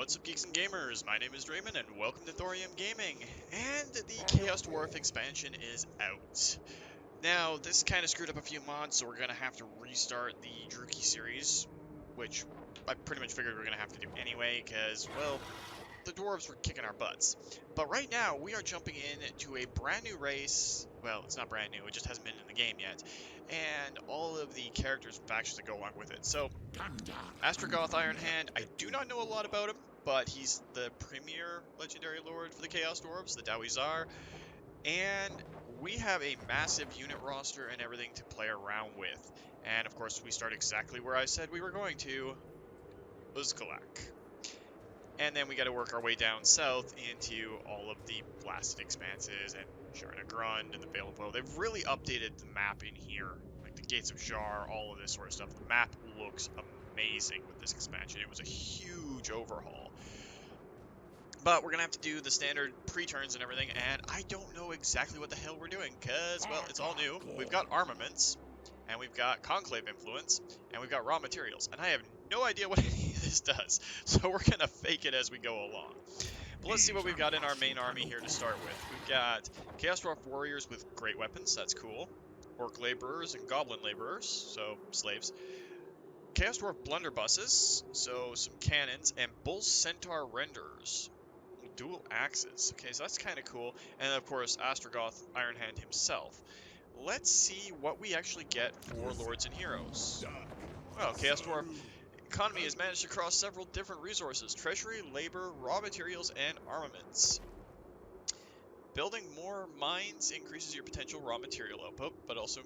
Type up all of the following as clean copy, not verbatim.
What's up, geeks and gamers? My name is Drementfh, and welcome to Thorium Gaming. And the Chaos Dwarf expansion is out. Now, this kind of screwed up a few mods, so we're going to have to restart the Druki series, which I pretty much figured we are going to have to do anyway, because, well, the dwarves were kicking our butts. But right now, we are jumping into a brand new race. Well, it's not brand new, it just hasn't been in the game yet. And all of the characters and factions that go along with it. So, Lord Ironhand, I do not know a lot about him, but he's the premier legendary lord for the Chaos Dwarves, the Dawii-Zharr. And we have a massive unit roster and everything to play around with. And of course, we start exactly where I said we were going to, Uzkalak. And then we got to work our way down south into all of the blasted expanses and Sharna Grund and the Vale of Woe. They've really updated the map in here, like the Gates of Zharr, all of this sort of stuff. The map looks amazing with this expansion. It was a huge overhaul. But we're going to have to do the standard pre-turns and everything, and I don't know exactly what the hell we're doing, because, well, it's all new. We've got armaments, and we've got conclave influence, and we've got raw materials, and I have no idea what any of this does, so we're going to fake it as we go along. But let's see what we've got in our main army here to start with. We've got Chaos Dwarf warriors with great weapons, that's cool. Orc laborers and goblin laborers, so slaves. Chaos Dwarf blunderbusses, so some cannons, and bull centaur renderers. Dual axes. Okay, so that's kind of cool. And of course, Lord Ironhand himself. Let's see what we actually get for Lords and Heroes. Well, Chaos Dwarf economy has managed to cross several different resources: treasury, labor, raw materials, and armaments. Building more mines increases your potential raw material output, but also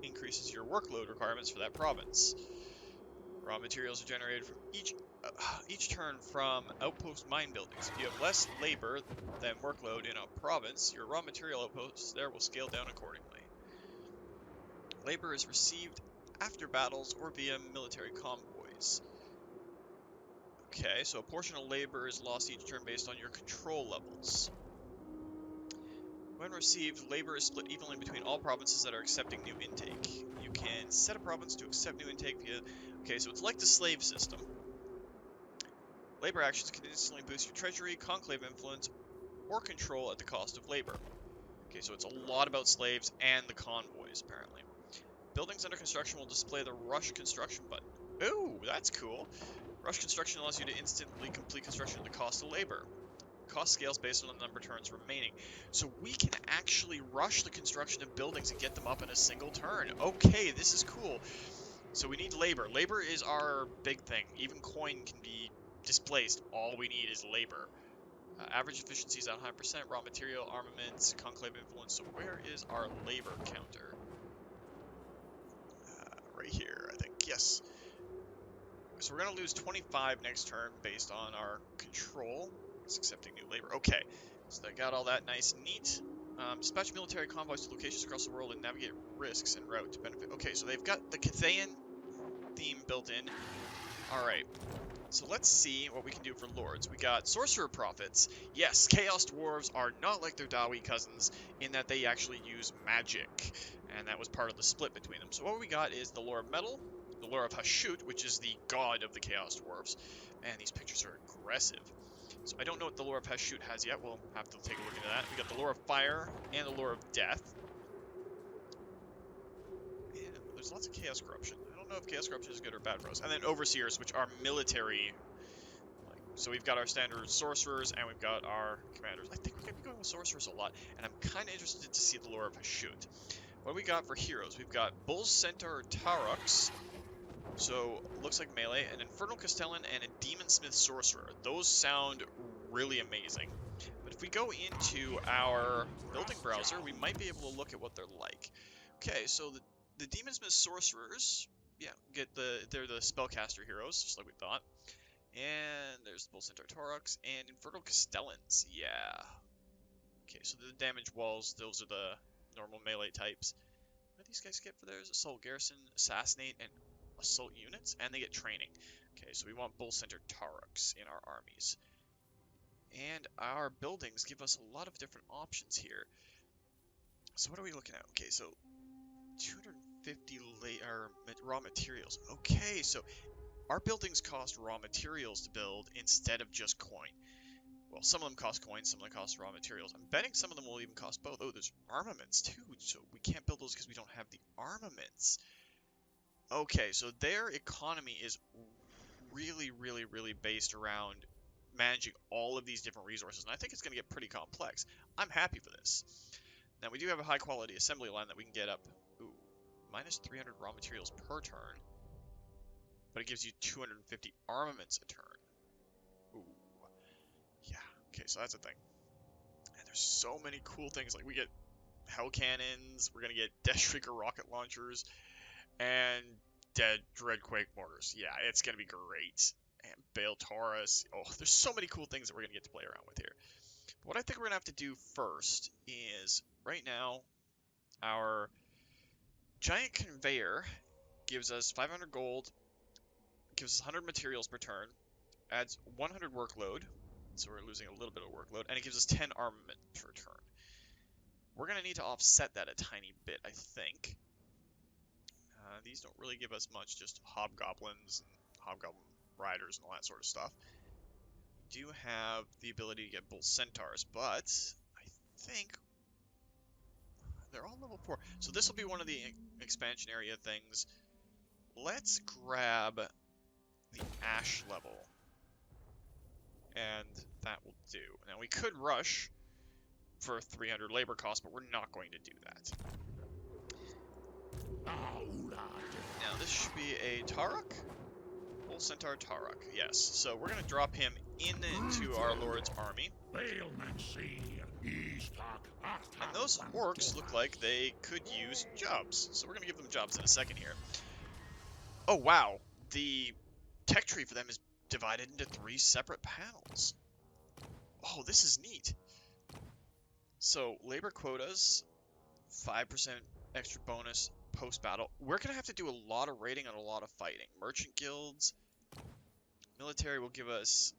increases your workload requirements for that province. Raw materials are generated from each turn from outpost mine buildings. If you have less labor than workload in a province, your raw material outposts there will scale down accordingly. Labor is received after battles or via military convoys. Okay, so a portion of labor is lost each turn based on your control levels. When received, labor is split evenly between all provinces that are accepting new intake. You can set a province to accept new intake via... Okay, so it's like the slave system. Labor actions can instantly boost your treasury, conclave influence, or control at the cost of labor. Okay, so it's a lot about slaves and the convoys, apparently. Buildings under construction will display the Rush Construction button. Ooh, that's cool. Rush Construction allows you to instantly complete construction at the cost of labor. Cost scales based on the number of turns remaining. So we can actually rush the construction of buildings and get them up in a single turn. Okay, this is cool. So we need labor. Labor is our big thing. Even coin can be displaced. All we need is labor. Average efficiency is at 100%. Raw material, armaments, conclave influence. So where is our labor counter? Right here, I think. Yes. So we're going to lose 25 next turn based on our control. It's accepting new labor. Okay. So they got all that nice and neat. Dispatch military convoys to locations across the world and navigate risks en route to benefit. Okay, so they've got the Cathayan theme built in. Alright. So let's see what we can do for lords. We got sorcerer prophets. Yes, Chaos Dwarves are not like their Dawii cousins in that they actually use magic. And that was part of the split between them. So what we got is the Lore of Metal, the Lore of Hashut, which is the god of the Chaos Dwarves. Man, these pictures are aggressive. So I don't know what the Lore of Hashut has yet. We'll have to take a look into that. We got the Lore of Fire and the Lore of Death. And there's lots of Chaos Corruption. I don't know if Chaos Corruption is good or bad for us. And then Overseers, which are military. So we've got our standard Sorcerers, and we've got our Commanders. I think we're going to be going with Sorcerers a lot, and I'm kind of interested to see the Lore of Hashut. What do we got for heroes? We've got Bull Centaur Tarux. So, looks like melee, an Infernal Castellan, and a Demonsmith Sorcerer. Those sound really amazing. But if we go into our building browser, we might be able to look at what they're like. Okay, so the Demonsmith Sorcerers, yeah, they're the Spellcaster heroes, just like we thought. And there's the Bull Centaur Tarux, and Infernal Castellans, yeah. Okay, so the damage walls, those are the normal melee types. What do these guys get for theirs? Assault Garrison, Assassinate, and Assault units, and they get training. Okay, so we want Bull Centaur Tarux in our armies. And our buildings give us a lot of different options here. So what are we looking at? Okay, so 250 raw materials. Okay, so our buildings cost raw materials to build instead of just coin. Well, some of them cost coins, some of them cost raw materials. I'm betting some of them will even cost both. Oh, there's armaments too, so we can't build those because we don't have the armaments. Okay, so their economy is really, really, really based around managing all of these different resources, and I think it's going to get pretty complex. I'm happy for this. Now, we do have a high-quality assembly line that we can get up. Ooh, minus 300 raw materials per turn, but it gives you 250 armaments a turn. Ooh, yeah, okay, so that's a thing. And there's so many cool things, like we get hell cannons, we're going to get Deathshrieker rocket launchers, and Dead Dreadquake mortars. Yeah, it's going to be great. And Bale Taurus. Oh, there's so many cool things that we're going to get to play around with here. But what I think we're going to have to do first is, right now, our giant conveyor gives us 500 gold, gives us 100 materials per turn, adds 100 workload, so we're losing a little bit of workload, and it gives us 10 armament per turn. We're going to need to offset that a tiny bit, I think. These don't really give us much, just hobgoblins and hobgoblin riders and all that sort of stuff. We do have the ability to get bull centaurs, but I think they're all level 4. So this will be one of the expansion area things. Let's grab the ash level, and that will do. Now we could rush for 300 labor cost, but we're not going to do that. Now this should be a Tarok? Bull Centaur Tarok, yes. So we're going to drop him into our Lord's army. And those orcs look like they could use jobs. So we're going to give them jobs in a second here. Oh wow, the tech tree for them is divided into 3 separate panels. Oh, this is neat. So labor quotas, 5% extra bonus post-battle. We're going to have to do a lot of raiding and a lot of fighting. Merchant guilds, military will give us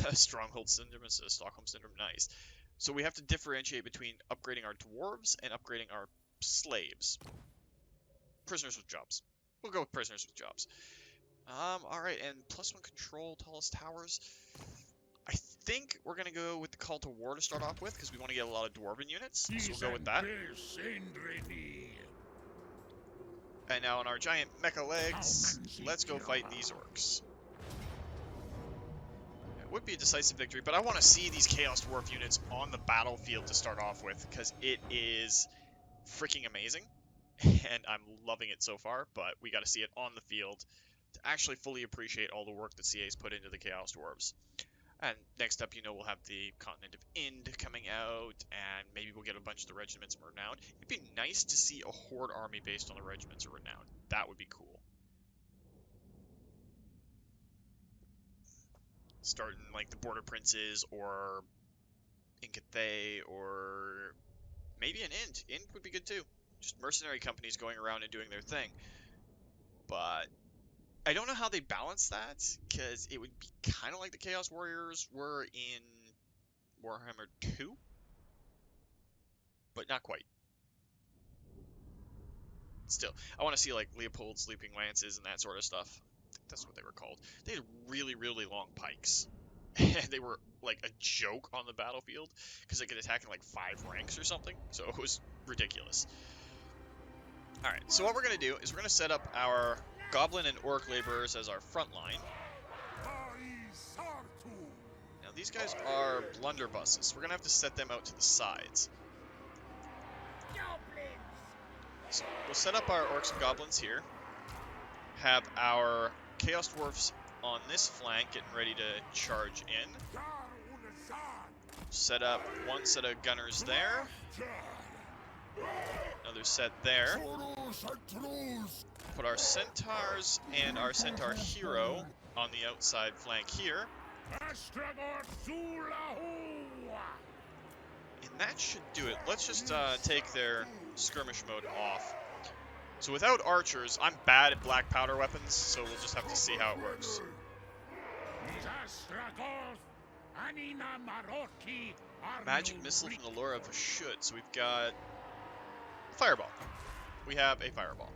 a Stronghold Syndrome instead of Stockholm Syndrome. Nice. So we have to differentiate between upgrading our dwarves and upgrading our slaves. Prisoners with jobs. We'll go with prisoners with jobs. Alright, and +1 control, tallest towers. I think we're going to go with the Call to War to start off with, because we want to get a lot of dwarven units, so we'll go with that. And now on our giant mecha legs, let's go fight these orcs. It would be a decisive victory, but I want to see these Chaos Dwarf units on the battlefield to start off with, because it is freaking amazing, and I'm loving it so far, but we got to see it on the field to actually fully appreciate all the work that CA's put into the Chaos Dwarves. And next up, you know, we'll have the Continent of Ind coming out, and maybe we'll get a bunch of the regiments of Renown. It'd be nice to see a Horde army based on the regiments of Renown. That would be cool. Starting like the Border Princes, or Inkathay, or maybe an Ind. Ind would be good too. Just mercenary companies going around and doing their thing. But I don't know how they balance that, because it would be kind of like the Chaos Warriors were in Warhammer 2, but not quite. Still, I want to see like Leopold Sleeping Lances and that sort of stuff. I think that's what they were called. They had really, really long pikes, and they were like a joke on the battlefield, because they could attack in like 5 ranks or something, so it was ridiculous. Alright, so what we're going to do is we're going to set up our Goblin and Orc laborers as our front line. Now these guys are blunderbusses. We're going to have to set them out to the sides. So we'll set up our Orcs and Goblins here. Have our Chaos Dwarfs on this flank getting ready to charge in. Set up one set of gunners there. Another set there. Put our centaurs and our centaur hero on the outside flank here. And that should do it. Let's just take their skirmish mode off. So without archers, I'm bad at black powder weapons, so we'll just have to see how it works. Magic missile from the lore of Hashut. So we've got fireball. We have a fireball.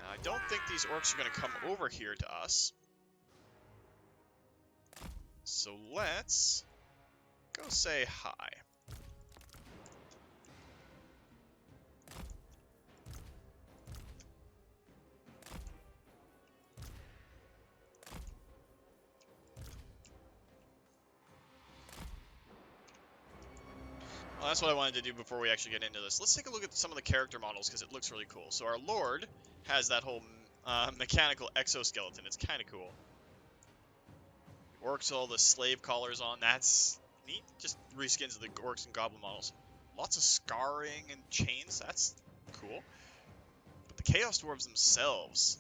Now, I don't think these orcs are going to come over here to us. So let's go say hi. Well, that's what I wanted to do before we actually get into this. Let's take a look at some of the character models because it looks really cool. So our Lord has that whole mechanical exoskeleton. It's kind of cool. Orcs, all the slave collars on. That's neat. Just reskins of the orcs and goblin models. Lots of scarring and chains. That's cool. But the Chaos Dwarves themselves,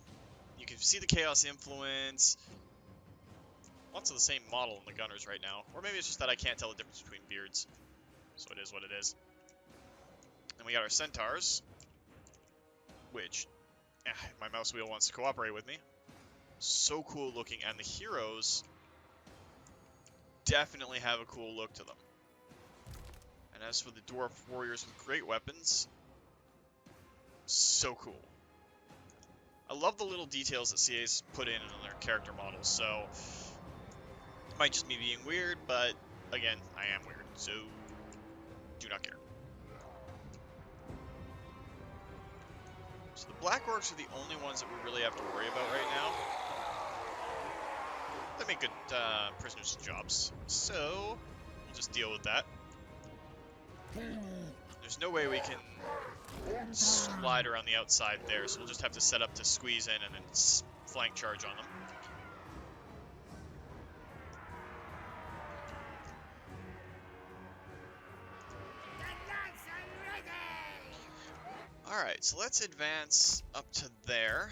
you can see the Chaos influence. Lots of the same model in the Gunners right now. Or maybe it's just that I can't tell the difference between beards. So it is what it is. And we got our Centaurs, which my mouse wheel wants to cooperate with me. So cool looking, and the heroes definitely have a cool look to them. And as for the dwarf warriors with great weapons, so cool. I love the little details that CA's put in their character models, so it might just be being weird, but again, I am weird, so do not care. So the Black Orcs are the only ones that we really have to worry about right now. They make good prisoners' jobs, so we'll just deal with that. There's no way we can slide around the outside there, so we'll just have to set up to squeeze in and then flank charge on them. Alright, so let's advance up to there.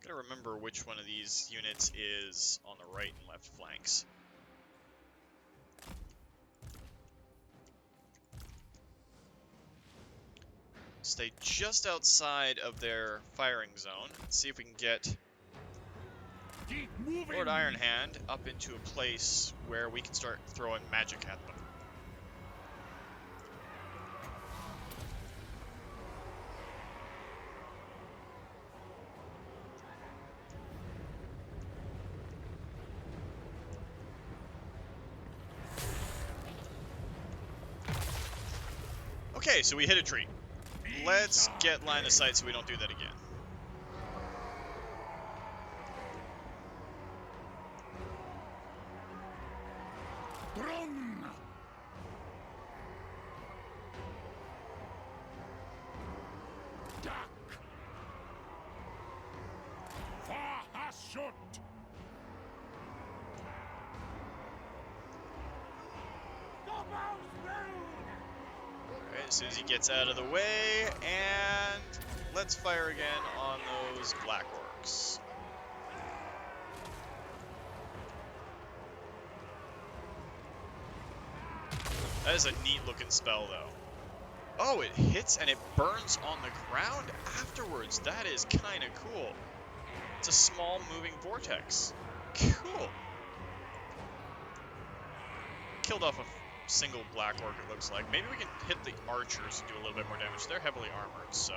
Gotta remember which one of these units is on the right and left flanks. Stay just outside of their firing zone. Let's see if we can get Lord Ironhand up into a place where we can start throwing magic at them. Okay, so we hit a tree. Let's get line of sight so we don't do that again. Hashut. Alright, as soon as he gets out of the way, and let's fire again on those Black Orcs. That is a neat looking spell though. Oh, it hits and it burns on the ground afterwards. That is kind of cool. It's a small moving vortex. Cool. Killed off a single Black Orc, it looks like. Maybe we can hit the archers and do a little bit more damage. They're heavily armored, so...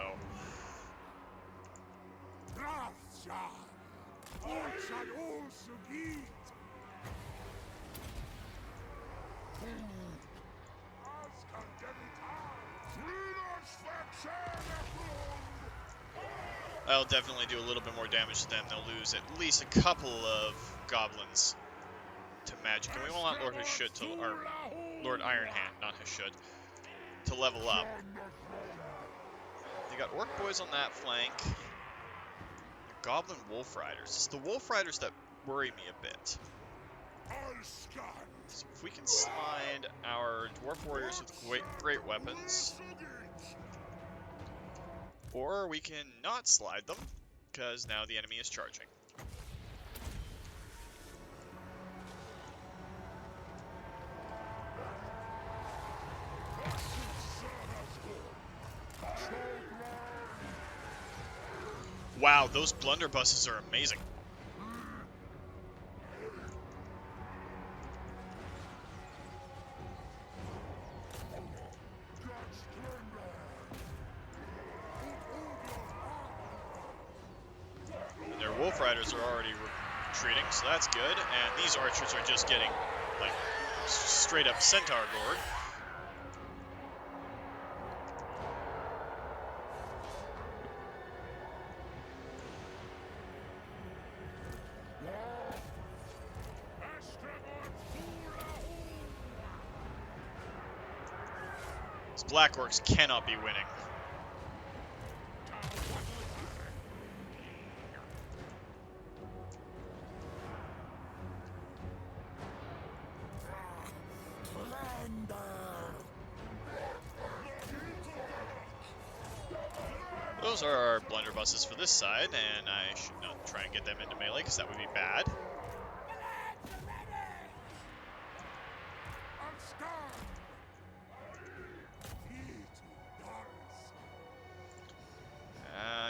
I'll definitely do a little bit more damage to them. They'll lose at least a couple of goblins to magic. And we want Lord Hashut to, or Lord Ironhand, not Hashut, to level up. They got Orc Boys on that flank. The Goblin Wolf Riders. It's the Wolf Riders that worry me a bit. So if we can slide our Dwarf Warriors with great weapons, or we can not slide them, because now the enemy is charging. Wow, those blunderbusses are amazing. Riders are already retreating, so that's good. And these archers are just getting, like, straight up centaur gored. These Black Orcs cannot be winning. Those are our blunderbusses for this side, and I should not try and get them into melee, because that would be bad.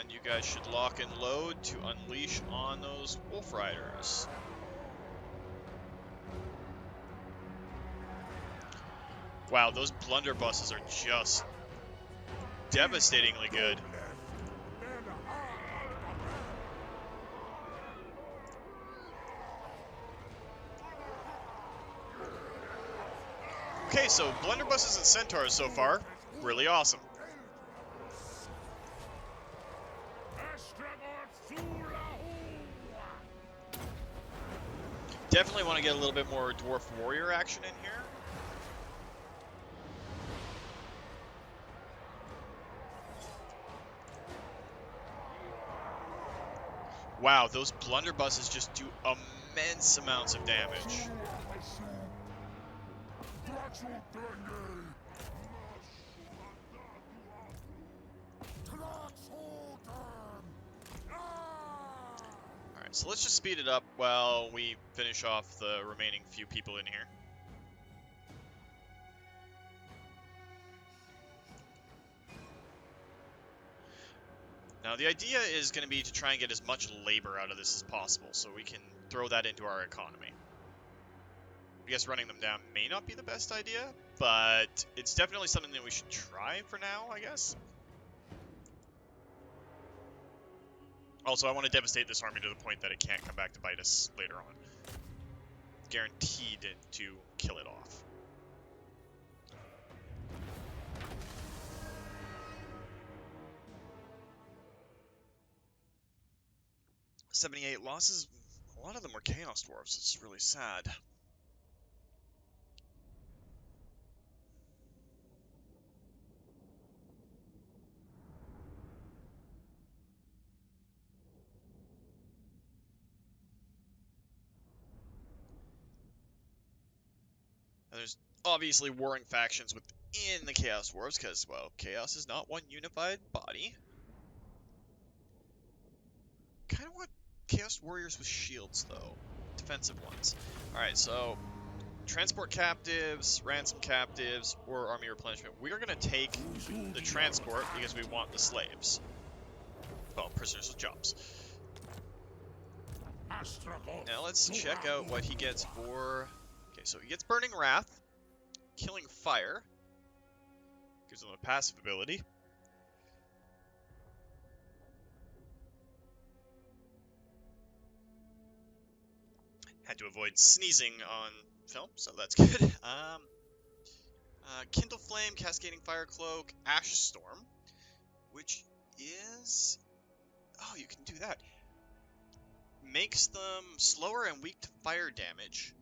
And you guys should lock and load to unleash on those Wolf Riders. Wow, those blunderbusses are just devastatingly good. Okay, so blunderbusses and centaurs so far, really awesome. Definitely want to get a little bit more dwarf warrior action in here. Wow, those blunderbusses just do immense amounts of damage. Alright, so let's just speed it up while we finish off the remaining few people in here. Now, the idea is going to be to try and get as much labor out of this as possible, so we can throw that into our economy. I guess running them down may not be the best idea, but it's definitely something that we should try for now, I guess. Also, I want to devastate this army to the point that it can't come back to bite us later on. Guaranteed to kill it off. "78 losses, a lot of them were Chaos Dwarves, it's really sad. And there's obviously warring factions within the Chaos Dwarves, because, well, Chaos is not one unified body. Kind of want Chaos Warriors with shields, though. Defensive ones. Alright, so transport captives, ransom captives, or army replenishment. We are going to take the transport because we want the slaves. Well, prisoners with jobs. Now let's check out what he gets for... Okay, so he gets Burning Wrath, Killing Fire, gives him a passive ability. Had to avoid sneezing on film, so that's good. Kindle Flame, Cascading Fire Cloak, Ash Storm, which is... Oh, you can do that. Makes them slower and weak to fire damage.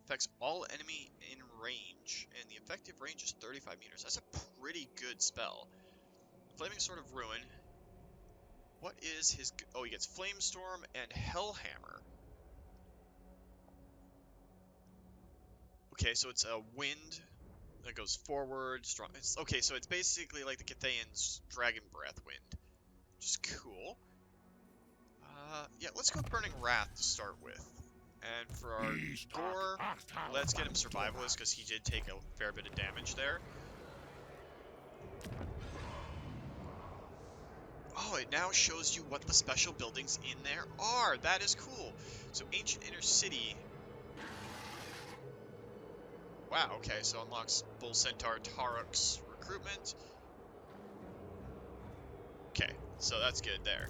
Affects all enemy in range, and the effective range is 35 meters. That's a pretty good spell. Flaming Sword of Ruin. What is his... Oh, he gets Flamestorm and Hellhammer. Okay, so it's a wind that goes forward, strong... Okay, so it's basically like the Cathayan's Dragon Breath wind, which is cool. Yeah, let's go with Burning Wrath to start with. And for our gore, let's get him Survivalist, because he did take a fair bit of damage there. Oh, it now shows you what the special buildings in there are. That is cool. So, Ancient Inner City. Wow, okay, so unlocks Bull Centaur Tarok's recruitment. Okay, so that's good there.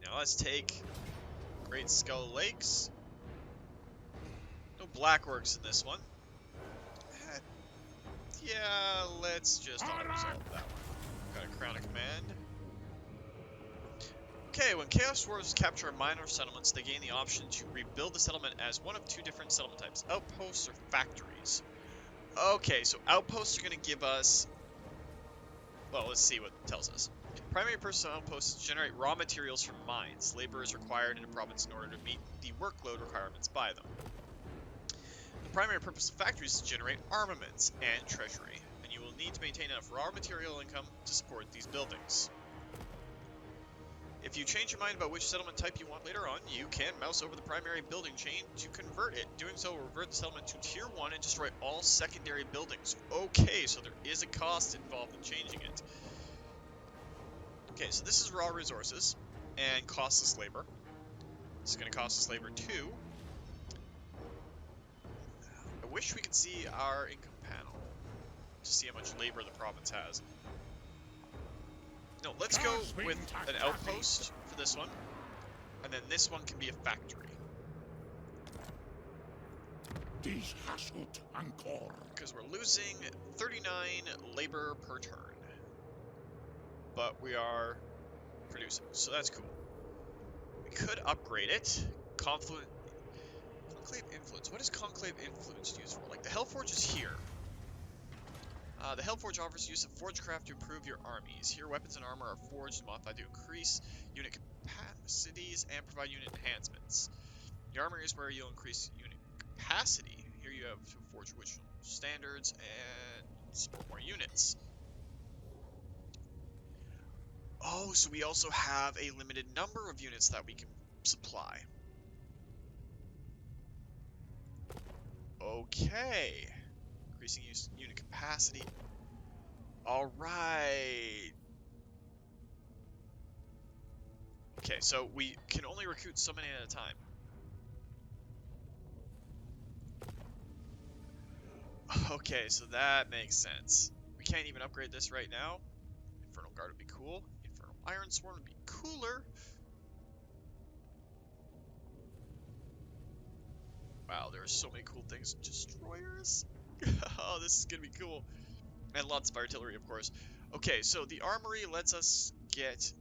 Now let's take Great Skull Lakes. No black orcs in this one. Eh, yeah, let's just auto-resolve that one. Got a Crown of Command. Okay, when Chaos Dwarves capture minor settlements, they gain the option to rebuild the settlement as one of two different settlement types, outposts or factories. Okay, so outposts are going to give us... Well, let's see what it tells us. Primary purpose of outposts is to generate raw materials from mines. Labor is required in a province in order to meet the workload requirements by them. The primary purpose of factories is to generate armaments and treasury, and you will need to maintain enough raw material income to support these buildings. If you change your mind about which settlement type you want later on, you can mouse over the primary building chain to convert it. Doing so will revert the settlement to Tier 1 and destroy all secondary buildings. Okay, so there is a cost involved in changing it. Okay, so this is raw resources and costless labor. This is going to cost us labor too. I wish we could see our income panel to see how much labor the province has. No, let's go with an outpost for this one, and then this one can be a factory. Because we're losing 39 labor per turn. But we are producing, so that's cool. We could upgrade it. Conclave Influence. What is Conclave Influence used for? Like, the Hellforge is here. The Hellforge offers use of Forgecraft to improve your armies. Here, weapons and armor are forged and modified to increase unit capacities and provide unit enhancements. The armor is where you'll increase unit capacity. Here you have to forge original standards and support more units. Oh, so we also have a limited number of units that we can supply. Okay. Increasing unit capacity. Alright. Okay, so we can only recruit so many at a time. Okay, so that makes sense. We can't even upgrade this right now. Infernal Guard would be cool. Infernal Iron Sworn would be cooler. Wow, there are so many cool things. Destroyers. Oh, this is gonna be cool. And lots of artillery, of course. Okay, so the armory lets us get...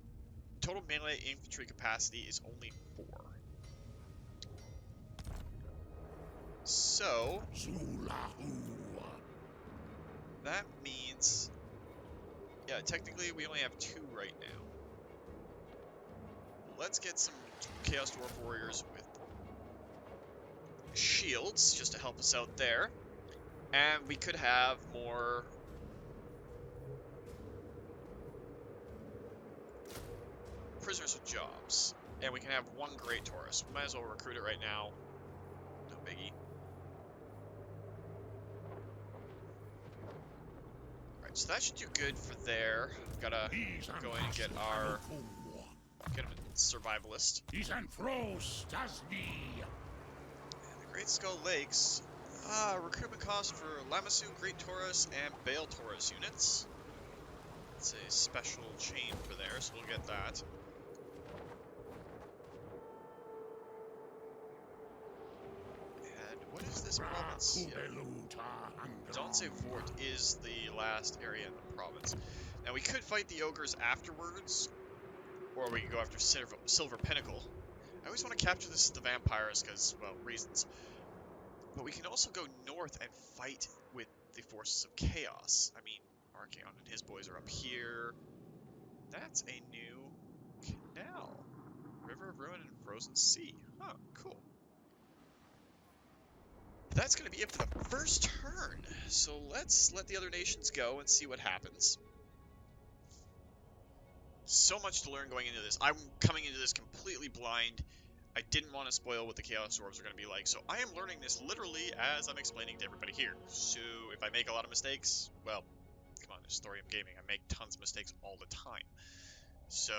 Total melee infantry capacity is only 4. So... that means... Yeah, technically we only have 2 right now. Let's get some Chaos Dwarf Warriors with shields, just to help us out there. And we could have more... prisoners with jobs. And we can have 1 Great Taurus. We might as well recruit it right now. No biggie. Alright, so that should do good for there. Gotta go in and get our... Get him a survivalist. And the Great Skull Lakes. Recruitment cost for Lamassu, Great Taurus, and Bale Taurus units. It's a special chain for there, so we'll get that. And what is this province? Dawii-Zharr is the last area in the province. Now we could fight the ogres afterwards, or we could go after Silver Pinnacle. I always want to capture the vampires because, well, reasons. But we can also go north and fight with the forces of chaos. I mean, Archaon and his boys are up here. That's a new canal. River of Ruin and Frozen Sea. Huh, cool. That's going to be it for the first turn. So let's let the other nations go and see what happens. So much to learn going into this. I'm coming into this completely blind. I didn't want to spoil what the Chaos Dwarves are going to be like, so I am learning this literally as I'm explaining to everybody here. So if I make a lot of mistakes, well, come on, it's Thorium Gaming. I make tons of mistakes all the time. So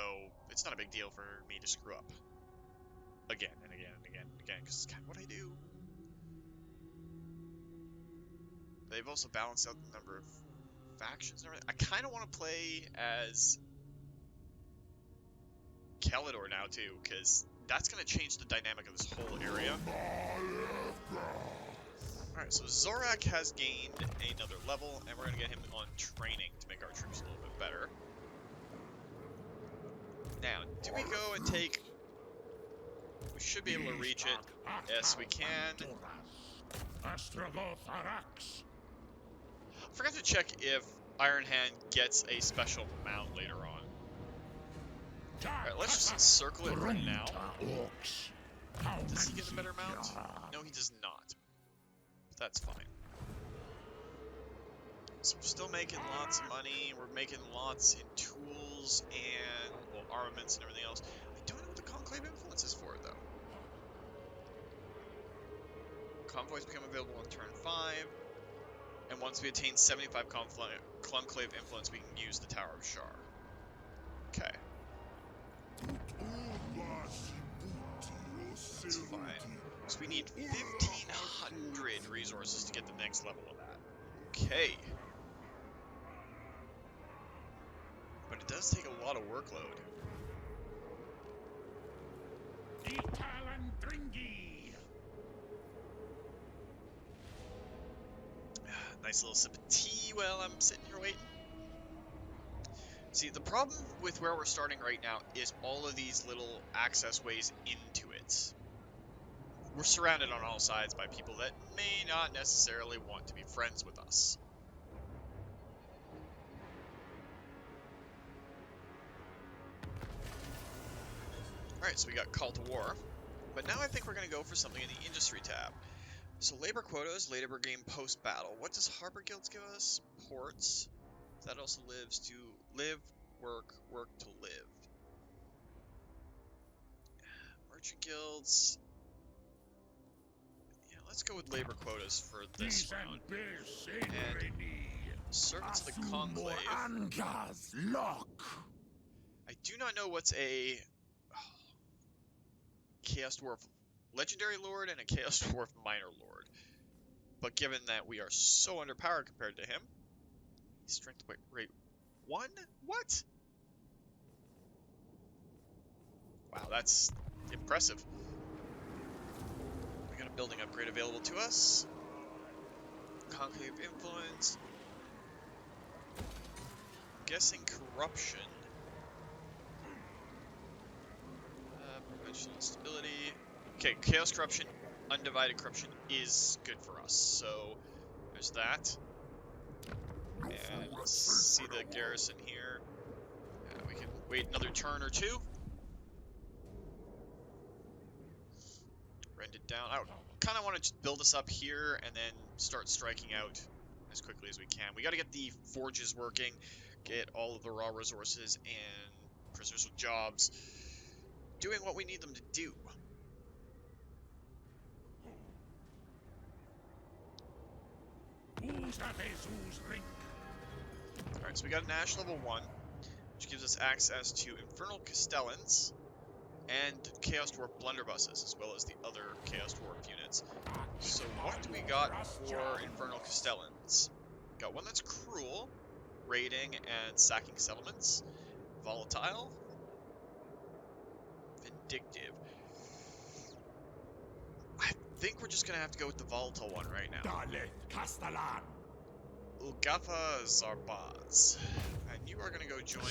it's not a big deal for me to screw up. Again and again and again and again, because it's kind of what I do. They've also balanced out the number of factions and everything. I kind of want to play as Kalidor now too, because that's going to change the dynamic of this whole area. Alright, so Zorak has gained another level, and we're going to get him on training to make our troops a little bit better. Now, do we go and take... We should be able to reach it. Yes, we can. I forgot to check if Ironhand gets a special mount later on. Alright, let's just encircle it right now. Does he get a better mount? No, he does not. But that's fine. So we're still making lots of money. We're making lots in tools and, well, armaments and everything else. I don't know what the Conclave influence is for, though. Convoys become available on turn 5. And once we attain 75 Conclave influence, we can use the Tower of Zharr. Okay. That's fine. So we need 1,500 resources to get the next level of that. Okay. But it does take a lot of workload. Nice little sip of tea while I'm sitting here waiting. See, the problem with where we're starting right now is all of these little access ways into it. We're surrounded on all sides by people that may not necessarily want to be friends with us. Alright, so we got Call to War. But now I think we're going to go for something in the Industry tab. So labor quotas, labor gain post-battle. What does Harbor Guilds give us? Ports. That also lives to live, work, work to live. Merchant Guilds. Yeah, let's go with labor quotas for this round. And Servants of the Conclave. I do not know what's a Chaos Dwarf Legendary Lord and a Chaos Dwarf Minor Lord. But given that we are so underpowered compared to him, strength rate 1? What? Wow, that's impressive. We got a building upgrade available to us. Conclave influence. I'm guessing corruption. Prevention instability. Okay, Chaos Corruption, Undivided Corruption is good for us, so there's that. And let's see the garrison here. We can wait another turn or two. Rend it down. I kind of want to just build us up here and then start striking out as quickly as we can. We got to get the forges working, get all of the raw resources and prisoners with jobs doing what we need them to do. Alright, so we got a Nash level 1, which gives us access to Infernal Castellans and Chaos Dwarf Blunderbusses, as well as the other Chaos Dwarf units. So what do we got for Infernal Castellans? Got one that's cruel, raiding and sacking settlements, volatile, vindictive. I think we're just gonna have to go with the volatile one right now. Ulgafa Zarbaz. And you are gonna go join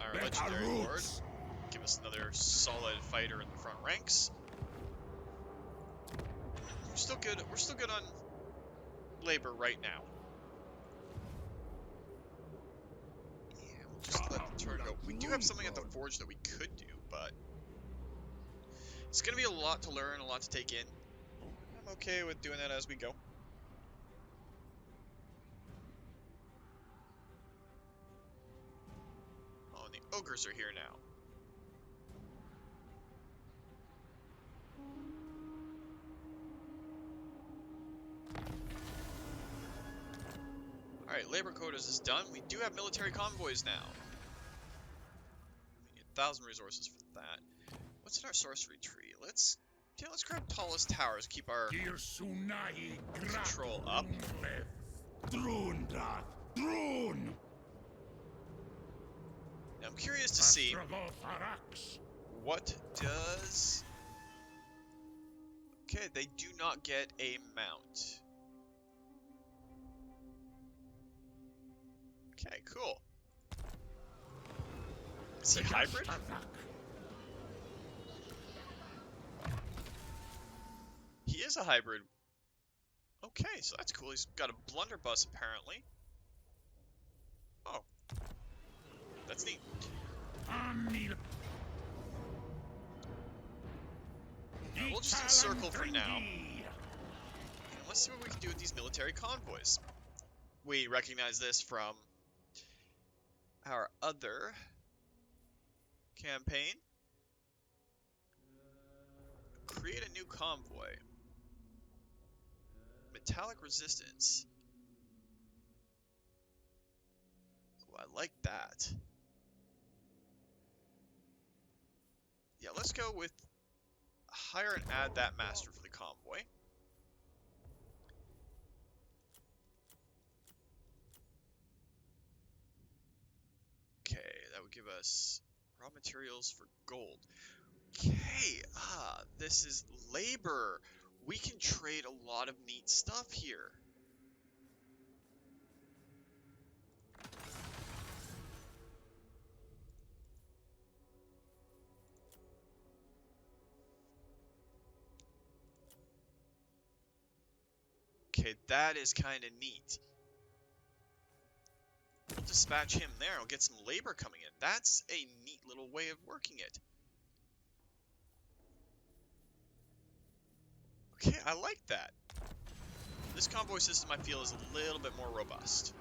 our legendary lord. Give us another solid fighter in the front ranks. We're still good on labor right now. Yeah, we'll just let the turn go. We do have something at the forge that we could do, but it's gonna be a lot to learn, a lot to take in. I'm okay with doing that as we go. Oh, and the ogres are here now. Alright, labor quotas is done. We do have military convoys now. We need 1,000 resources for that. What's in our sorcery tree? Let's grab tallest towers, keep our control up. Now I'm curious to see what does... Okay, they do not get a mount. Okay, cool. Is he hybrid? He is a hybrid. Okay, so that's cool. He's got a blunderbuss, apparently. Oh. That's neat. We'll just encircle for now. And let's see what we can do with these military convoys. We recognize this from our other campaign. Create a new convoy. Metallic resistance. Oh, I like that. Yeah, let's go with hire and add that master for the convoy. Okay, that would give us raw materials for gold. Okay, this is labor. We can trade a lot of neat stuff here. Okay, that is kind of neat. We'll dispatch him there. We'll get some labor coming in. That's a neat little way of working it. Okay, I like that. This convoy system, I feel, is a little bit more robust.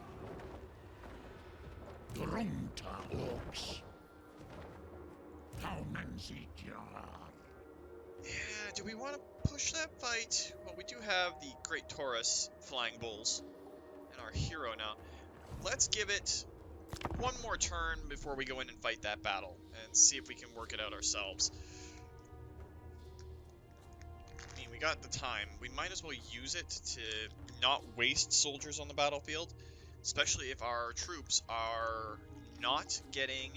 Yeah, do we want to push that fight? Well, we do have the Great Taurus flying bulls and our hero now. Let's give it one more turn before we go in and fight that battle and see if we can work it out ourselves. I mean, we got the time. We might as well use it to not waste soldiers on the battlefield, especially if our troops are not getting...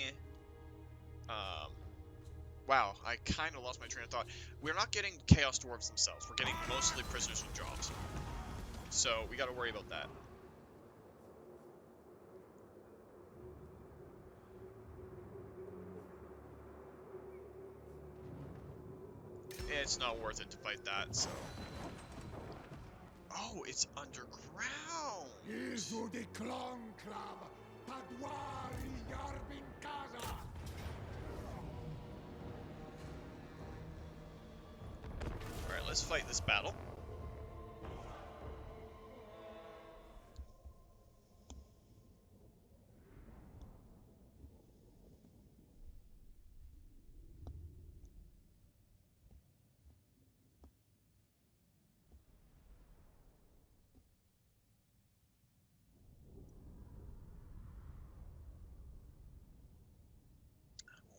wow, I kind of lost my train of thought. We're not getting Chaos Dwarves themselves. We're getting mostly prisoners with jobs. So, we got to worry about that. It's not worth it to fight that, so... Oh, it's underground! Alright, let's fight this battle.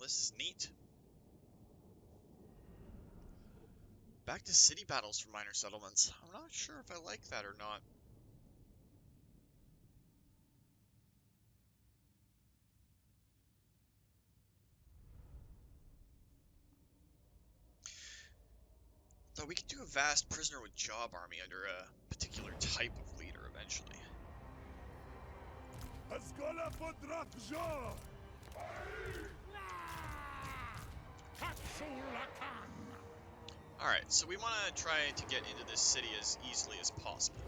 This is neat. Back to city battles for minor settlements. I'm not sure if I like that or not. Though we could do a vast prisoner with job army under a particular type of leader eventually. Alright, so we want to try to get into this city as easily as possible.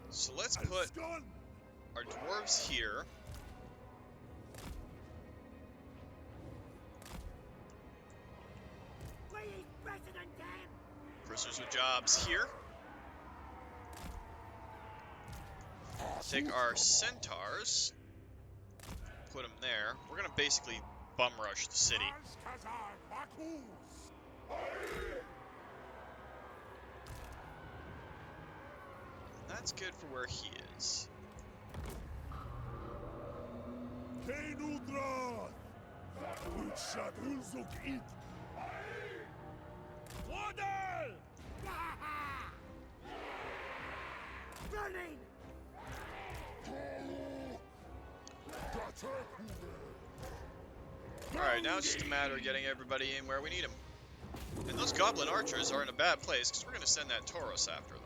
So let's put our dwarves here. Prisoners with jobs here. Take our centaurs, put them there. We're going to basically bum rush the city. That's good for where he is. Alright, now it's just a matter of getting everybody in where we need them. And those goblin archers are in a bad place, because we're going to send that Tauros after them.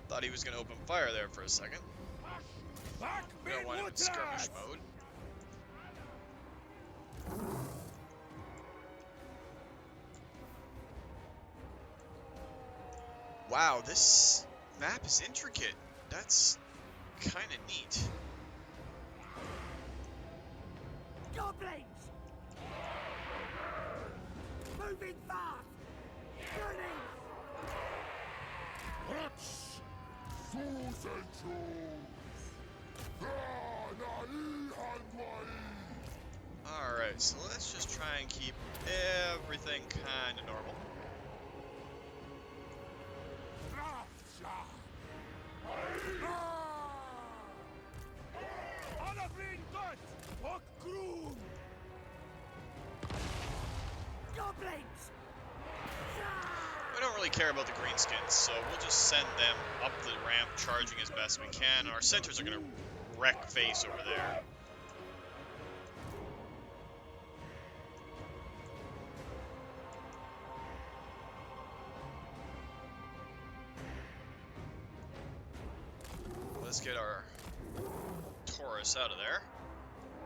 Thought he was going to open fire there for a second. We don't want him in skirmish mode. Wow, this map is intricate. That's kind of neat. Goblins! Moving fast! Burning! Alright, so let's just try and keep everything kind of normal. Goblins! We don't really care about the greenskins, so we'll just send them up the ramp charging as best we can. Our centers are going to wreck face over there. Let's get our Tauros out of there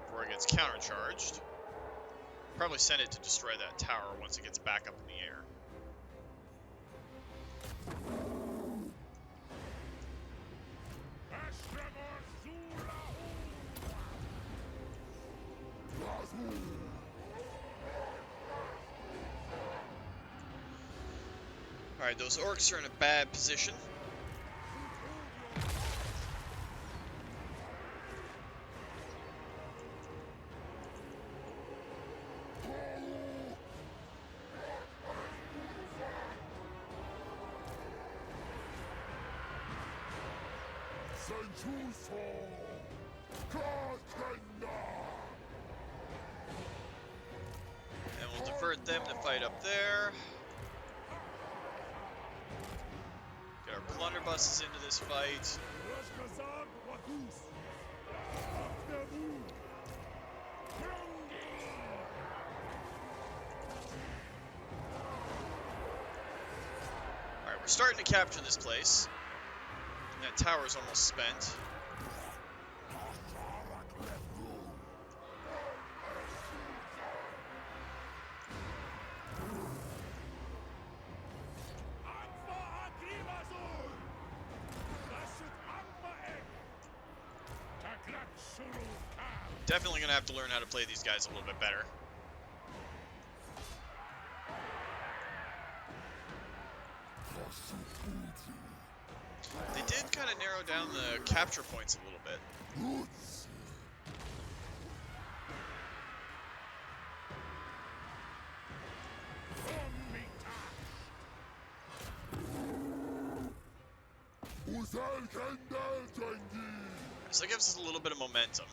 before it gets countercharged. Probably send it to destroy that tower once it gets back up in the air. Alright, those orcs are in a bad position. And we'll divert them to fight up there. Get our blunderbusses into this fight. Alright, we're starting to capture this place. That tower's almost spent. Definitely gonna have to learn how to play these guys a little bit better. They did kind of narrow down the capture points a little bit. So that gives us a little bit of momentum.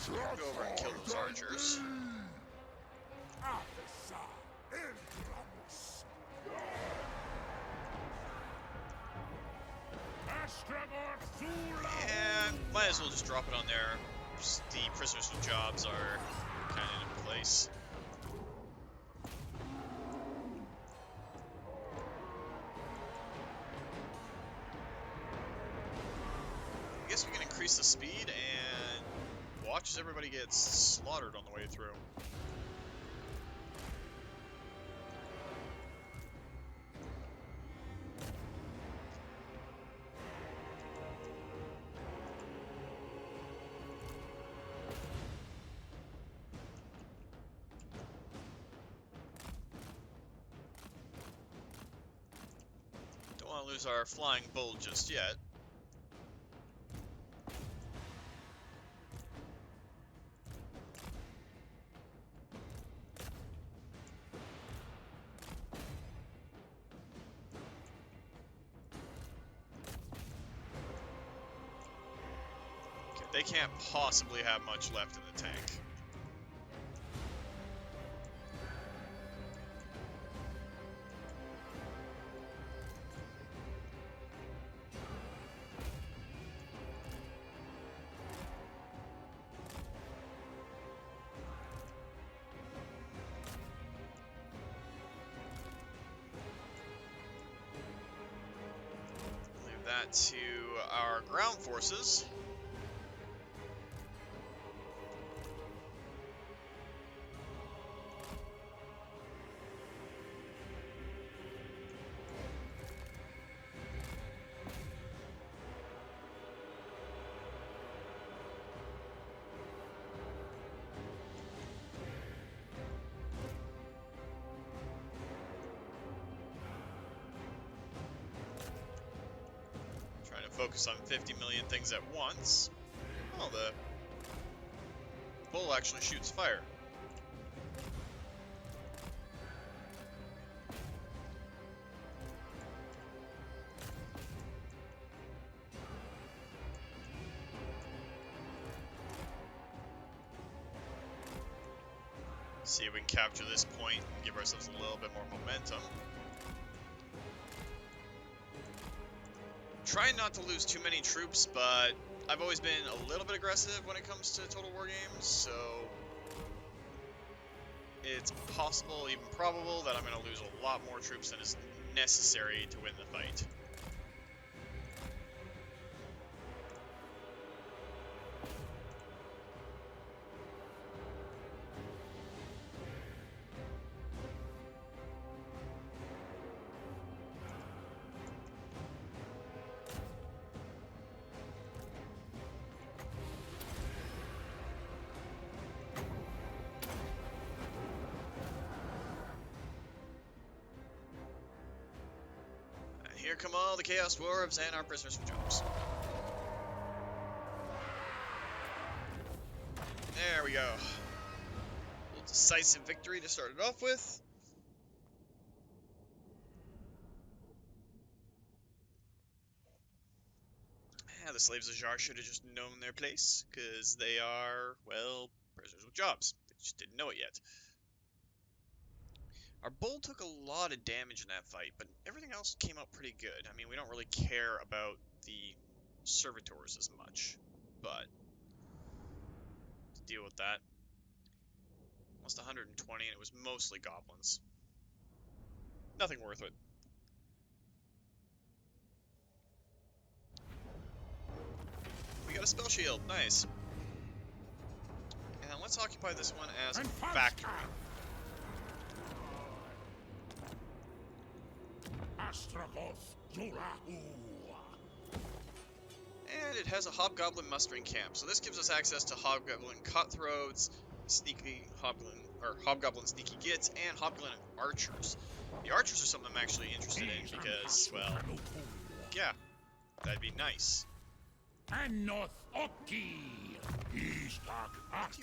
Go over and kill those archers. And might as well just drop it on there. The prisoners with jobs are kind of in place. I guess we can increase the speed and watch as everybody gets slaughtered on the way through. Don't want to lose our flying bull just yet. They can't possibly have much left in the tank. Leave that to our ground forces. Trying to focus on 50 million things at once. Oh, the bull actually shoots fire. See if we can capture this point and give ourselves a little bit more momentum. Trying not to lose too many troops, but I've always been a little bit aggressive when it comes to Total War games, so it's possible, even probable, that I'm going to lose a lot more troops than is necessary to win the fight. Here come all the Chaos Dwarves and our prisoners from jobs. There we go. A little decisive victory to start it off with. Yeah, the slaves of Dwarves should have just known their place, because they are, well, prisoners with jobs. They just didn't know it yet. Our bull took a lot of damage in that fight, but everything else came out pretty good. I mean, we don't really care about the servitors as much, but to deal with that. Almost 120, and it was mostly goblins. Nothing worth it. We got a spell shield, nice. And let's occupy this one as a factory. And it has a hobgoblin mustering camp, so this gives us access to hobgoblin cutthroats, hobgoblin sneaky gits, and hobgoblin archers. The archers are something I'm actually interested in because, well, yeah, that'd be nice. What do you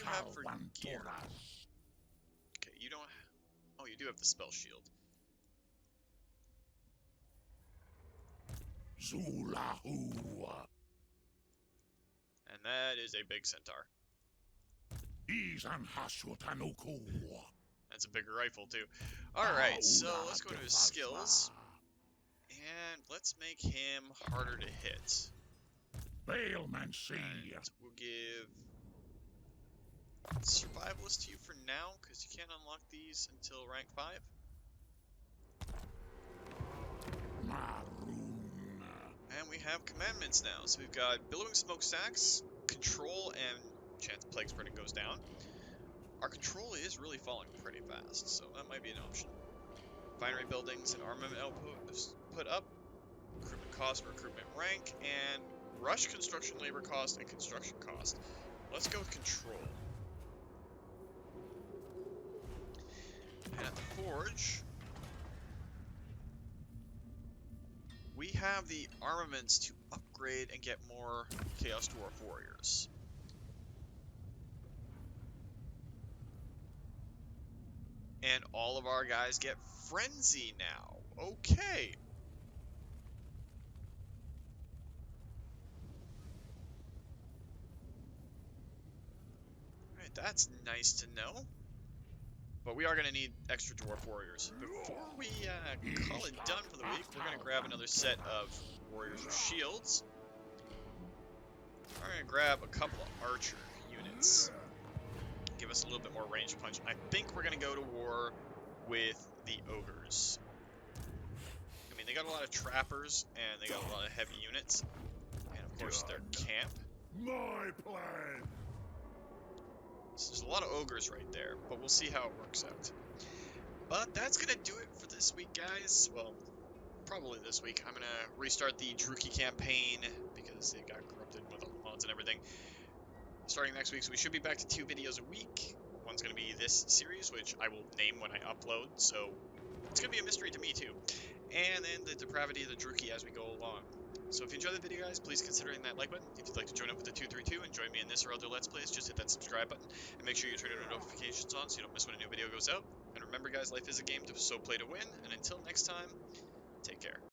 have for gear? Okay, you don't. Oh, you do have the spell shield. And that is a big centaur. That's a bigger rifle too. Alright, so let's go to his skills. And let's make him harder to hit. And we'll give survivalist to you for now, because you can't unlock these until rank 5. And we have commandments now. So we've got billowing smokestacks, control, and chance plague spreading goes down. Our control is really falling pretty fast, so that might be an option. Finery buildings and armament output is put up. Recruitment cost, recruitment rank, and rush construction labor cost and construction cost. Let's go with control. And at the forge, we have the armaments to upgrade and get more Chaos Dwarf warriors. And all of our guys get Frenzy now. Okay. Alright, that's nice to know. But we are going to need extra dwarf warriors. Before we call it done for the week, we're going to grab another set of warriors with shields. We're going to grab a couple of archer units. Give us a little bit more range punch. I think we're going to go to war with the ogres. I mean, they got a lot of trappers, and they got a lot of heavy units. And of course, their camp. My plan. So there's a lot of ogres right there, but we'll see how it works out. But that's going to do it for this week, guys. Well, probably this week. I'm going to restart the Druchii campaign because it got corrupted with all the mods and everything. Starting next week, so we should be back to 2 videos a week. One's going to be this series, which I will name when I upload, so it's going to be a mystery to me, too. And then the depravity of the Druchii as we go along. So if you enjoyed the video, guys, please consider hitting that like button. If you'd like to join up with the 232 and join me in this or other Let's Plays, just hit that subscribe button. And make sure you turn your notifications on so you don't miss when a new video goes out. And remember, guys, life is a game, so play to win. And until next time, take care.